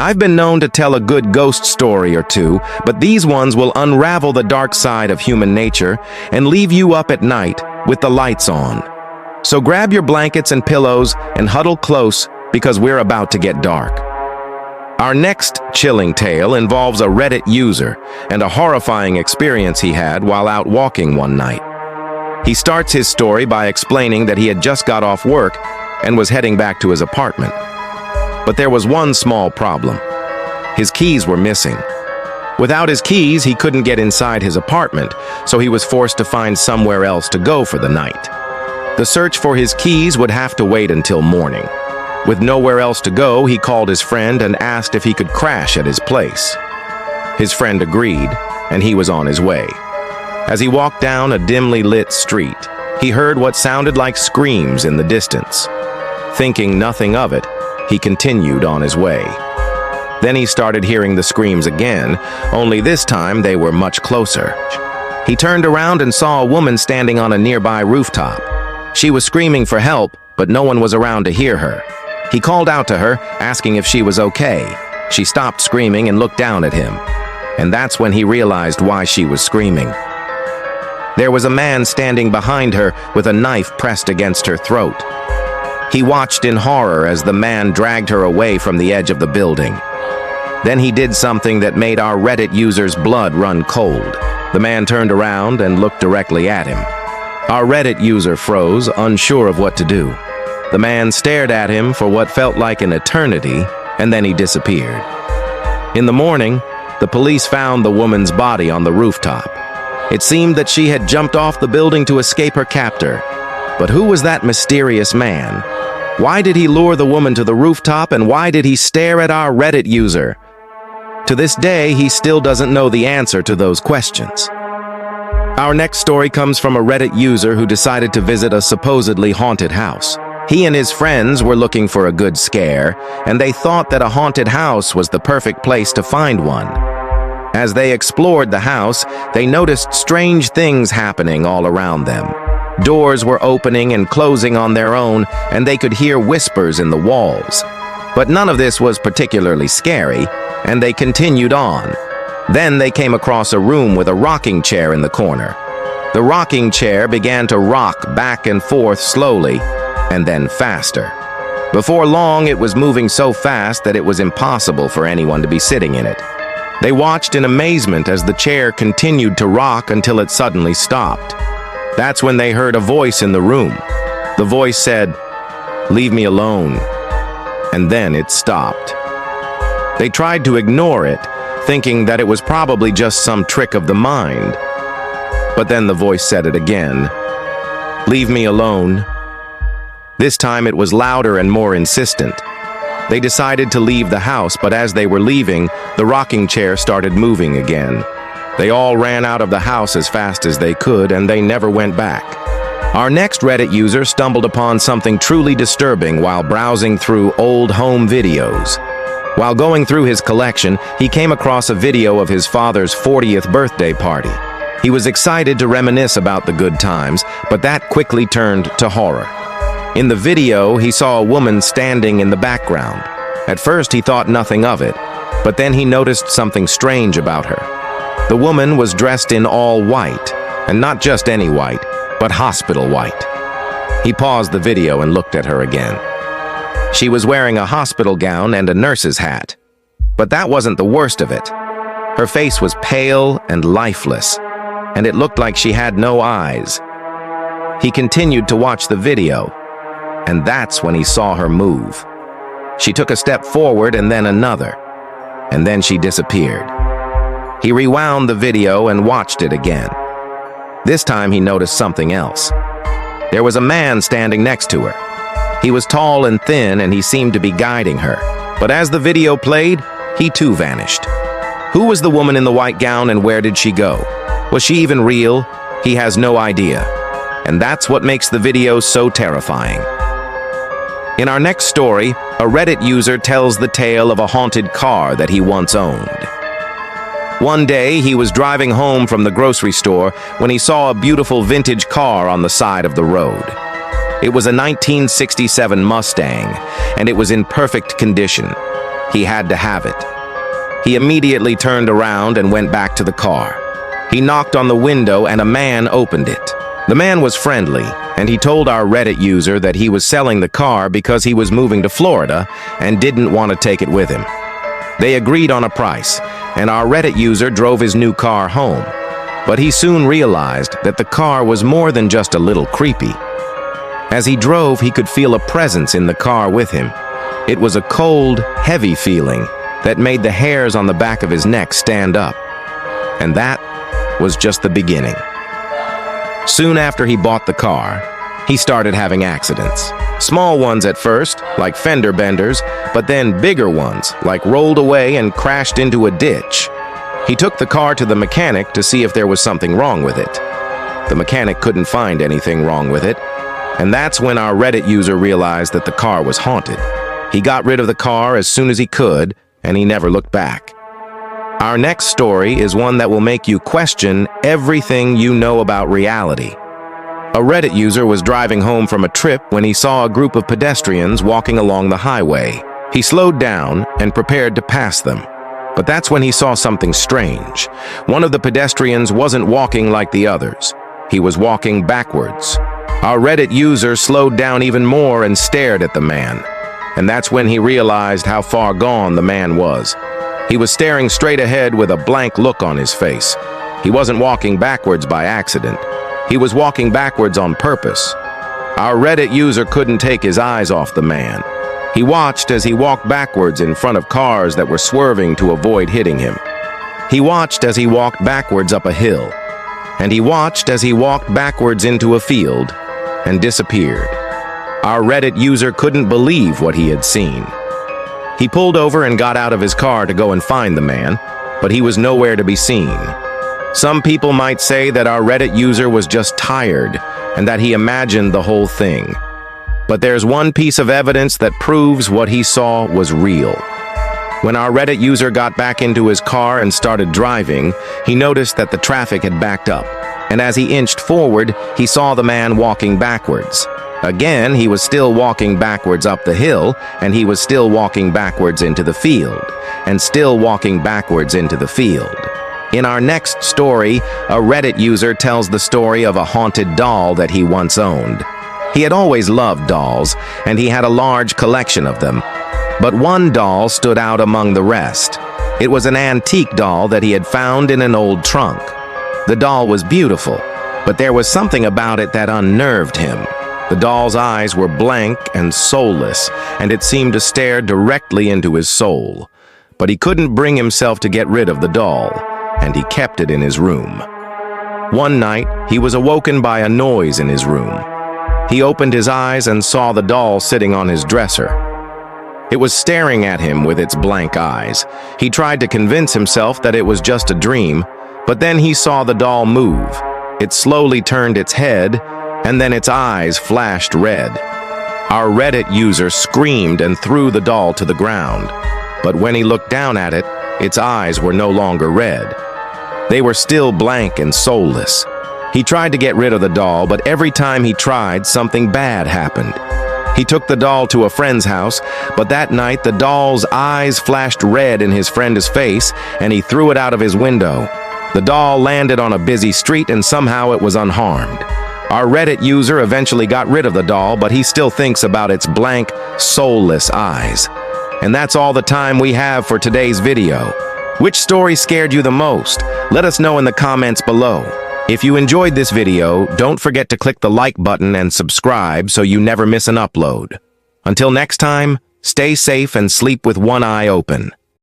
I've been known to tell a good ghost story or two, but these ones will unravel the dark side of human nature and leave you up at night with the lights on. So grab your blankets and pillows and huddle close because we're about to get dark. Our next chilling tale involves a Reddit user and a horrifying experience he had while out walking one night. He starts his story by explaining that he had just got off work and was heading back to his apartment. But there was one small problem. His keys were missing. Without his keys, he couldn't get inside his apartment, so he was forced to find somewhere else to go for the night. The search for his keys would have to wait until morning. With nowhere else to go, he called his friend and asked if he could crash at his place. His friend agreed, and he was on his way. As he walked down a dimly lit street, he heard what sounded like screams in the distance. Thinking nothing of it, he continued on his way. Then he started hearing the screams again, only this time they were much closer. He turned around and saw a woman standing on a nearby rooftop. She was screaming for help, but no one was around to hear her. He called out to her, asking if she was okay. She stopped screaming and looked down at him. And that's when he realized why she was screaming. There was a man standing behind her with a knife pressed against her throat. He watched in horror as the man dragged her away from the edge of the building. Then he did something that made our Reddit user's blood run cold. The man turned around and looked directly at him. Our Reddit user froze, unsure of what to do. The man stared at him for what felt like an eternity, and then he disappeared. In the morning, the police found the woman's body on the rooftop. It seemed that she had jumped off the building to escape her captor. But who was that mysterious man? Why did he lure the woman to the rooftop, and why did he stare at our Reddit user? To this day, he still doesn't know the answer to those questions. Our next story comes from a Reddit user who decided to visit a supposedly haunted house. He and his friends were looking for a good scare, and they thought that a haunted house was the perfect place to find one. As they explored the house, they noticed strange things happening all around them. Doors were opening and closing on their own, and they could hear whispers in the walls. But none of this was particularly scary, and they continued on. Then they came across a room with a rocking chair in the corner. The rocking chair began to rock back and forth slowly, and then faster. Before long, it was moving so fast that it was impossible for anyone to be sitting in it. They watched in amazement as the chair continued to rock until it suddenly stopped. That's when they heard a voice in the room. The voice said, "Leave me alone." And then it stopped. They tried to ignore it, thinking that it was probably just some trick of the mind. But then the voice said it again. "Leave me alone." This time it was louder and more insistent. They decided to leave the house, but as they were leaving, the rocking chair started moving again. They all ran out of the house as fast as they could, and they never went back. Our next Reddit user stumbled upon something truly disturbing while browsing through old home videos. While going through his collection, he came across a video of his father's 40th birthday party. He was excited to reminisce about the good times, but that quickly turned to horror. In the video, he saw a woman standing in the background. At first, he thought nothing of it, but then he noticed something strange about her. The woman was dressed in all white, and not just any white, but hospital white. He paused the video and looked at her again. She was wearing a hospital gown and a nurse's hat. But that wasn't the worst of it. Her face was pale and lifeless, and it looked like she had no eyes. He continued to watch the video, and that's when he saw her move. She took a step forward and then another, and then she disappeared. He rewound the video and watched it again. This time he noticed something else. There was a man standing next to her. He was tall and thin, and he seemed to be guiding her. But as the video played, he too vanished. Who was the woman in the white gown, and where did she go? Was she even real? He has no idea. And that's what makes the video so terrifying. In our next story, a Reddit user tells the tale of a haunted car that he once owned. One day, he was driving home from the grocery store when he saw a beautiful vintage car on the side of the road. It was a 1967 Mustang, and it was in perfect condition. He had to have it. He immediately turned around and went back to the car. He knocked on the window and a man opened it. The man was friendly, and he told our Reddit user that he was selling the car because he was moving to Florida and didn't want to take it with him. They agreed on a price, and our Reddit user drove his new car home. But he soon realized that the car was more than just a little creepy. As he drove, he could feel a presence in the car with him. It was a cold, heavy feeling that made the hairs on the back of his neck stand up. And that was just the beginning. Soon after he bought the car, he started having accidents. Small ones at first, like fender benders, but then bigger ones, like rolled away and crashed into a ditch. He took the car to the mechanic to see if there was something wrong with it. The mechanic couldn't find anything wrong with it, and that's when our Reddit user realized that the car was haunted. He got rid of the car as soon as he could, and he never looked back. Our next story is one that will make you question everything you know about reality. A Reddit user was driving home from a trip when he saw a group of pedestrians walking along the highway. He slowed down and prepared to pass them. But that's when he saw something strange. One of the pedestrians wasn't walking like the others. He was walking backwards. Our Reddit user slowed down even more and stared at the man. And that's when he realized how far gone the man was. He was staring straight ahead with a blank look on his face. He wasn't walking backwards by accident. He was walking backwards on purpose. Our Reddit user couldn't take his eyes off the man. He watched as he walked backwards in front of cars that were swerving to avoid hitting him. He watched as he walked backwards up a hill. And he watched as he walked backwards into a field and disappeared. Our Reddit user couldn't believe what he had seen. He pulled over and got out of his car to go and find the man, but he was nowhere to be seen. Some people might say that our Reddit user was just tired and that he imagined the whole thing. But there's one piece of evidence that proves what he saw was real. When our Reddit user got back into his car and started driving, he noticed that the traffic had backed up, and as he inched forward, he saw the man walking backwards. Again, he was still walking backwards up the hill, and he was still walking backwards into the field, and still walking backwards into the field. In our next story, a Reddit user tells the story of a haunted doll that he once owned. He had always loved dolls, and he had a large collection of them. But one doll stood out among the rest. It was an antique doll that he had found in an old trunk. The doll was beautiful, but there was something about it that unnerved him. The doll's eyes were blank and soulless, and it seemed to stare directly into his soul. But he couldn't bring himself to get rid of the doll, and he kept it in his room. One night, he was awoken by a noise in his room. He opened his eyes and saw the doll sitting on his dresser. It was staring at him with its blank eyes. He tried to convince himself that it was just a dream, but then he saw the doll move. It slowly turned its head, and then its eyes flashed red. Our Reddit user screamed and threw the doll to the ground. But when he looked down at it, its eyes were no longer red. They were still blank and soulless. He tried to get rid of the doll, but every time he tried, something bad happened. He took the doll to a friend's house, but that night the doll's eyes flashed red in his friend's face, and he threw it out of his window. The doll landed on a busy street, and somehow it was unharmed. Our Reddit user eventually got rid of the doll, but he still thinks about its blank, soulless eyes. And that's all the time we have for today's video. Which story scared you the most? Let us know in the comments below. If you enjoyed this video, don't forget to click the like button and subscribe so you never miss an upload. Until next time, stay safe and sleep with one eye open.